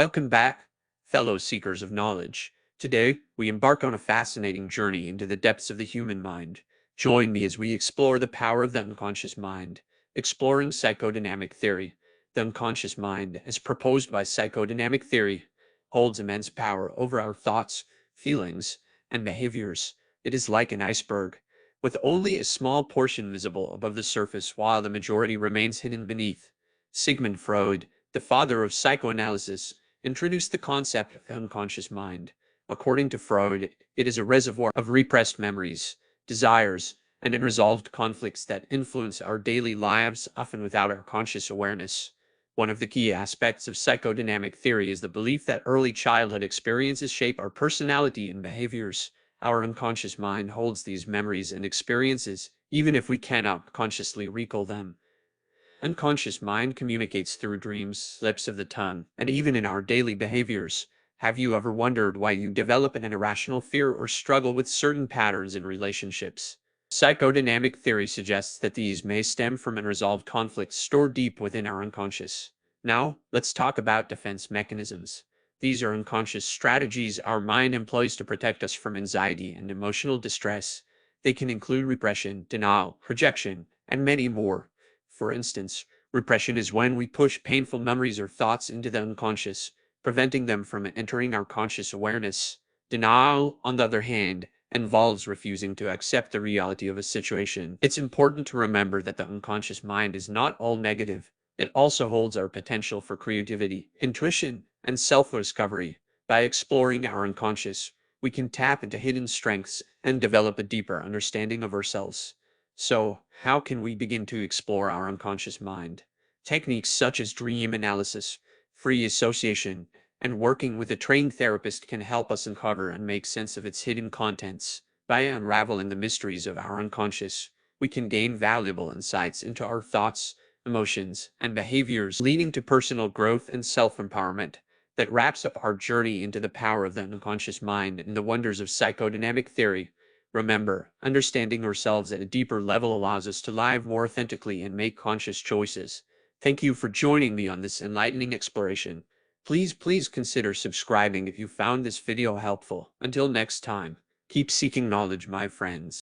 Welcome back, fellow seekers of knowledge. Today, we embark on a fascinating journey into the depths of the human mind. Join me as we explore the power of the unconscious mind, exploring psychodynamic theory. The unconscious mind, as proposed by psychodynamic theory, holds immense power over our thoughts, feelings, and behaviors. It is like an iceberg, with only a small portion visible above the surface while the majority remains hidden beneath. Sigmund Freud, the father of psychoanalysis, introduced the concept of the unconscious mind. According to Freud, it is a reservoir of repressed memories, desires, and unresolved conflicts that influence our daily lives, often without our conscious awareness. One of the key aspects of psychodynamic theory is the belief that early childhood experiences shape our personality and behaviors. Our unconscious mind holds these memories and experiences, even if we cannot consciously recall them. Unconscious mind communicates through dreams, slips of the tongue, and even in our daily behaviors. Have you ever wondered why you develop an irrational fear or struggle with certain patterns in relationships? Psychodynamic theory suggests that these may stem from unresolved conflicts stored deep within our unconscious. Now, let's talk about defense mechanisms. These are unconscious strategies our mind employs to protect us from anxiety and emotional distress. They can include repression, denial, projection, and many more. For instance, repression is when we push painful memories or thoughts into the unconscious, preventing them from entering our conscious awareness. Denial, on the other hand, involves refusing to accept the reality of a situation. It's important to remember that the unconscious mind is not all negative. It also holds our potential for creativity, intuition, and self-discovery. By exploring our unconscious, we can tap into hidden strengths and develop a deeper understanding of ourselves. So, how can we begin to explore our unconscious mind? Techniques such as dream analysis, free association, and working with a trained therapist can help us uncover and make sense of its hidden contents. By unraveling the mysteries of our unconscious, we can gain valuable insights into our thoughts, emotions, and behaviors, leading to personal growth and self-empowerment. That wraps up our journey into the power of the unconscious mind and the wonders of psychodynamic theory. Remember, understanding ourselves at a deeper level allows us to live more authentically and make conscious choices. Thank you for joining me on this enlightening exploration. Please consider subscribing if you found this video helpful. Until next time, keep seeking knowledge, my friends.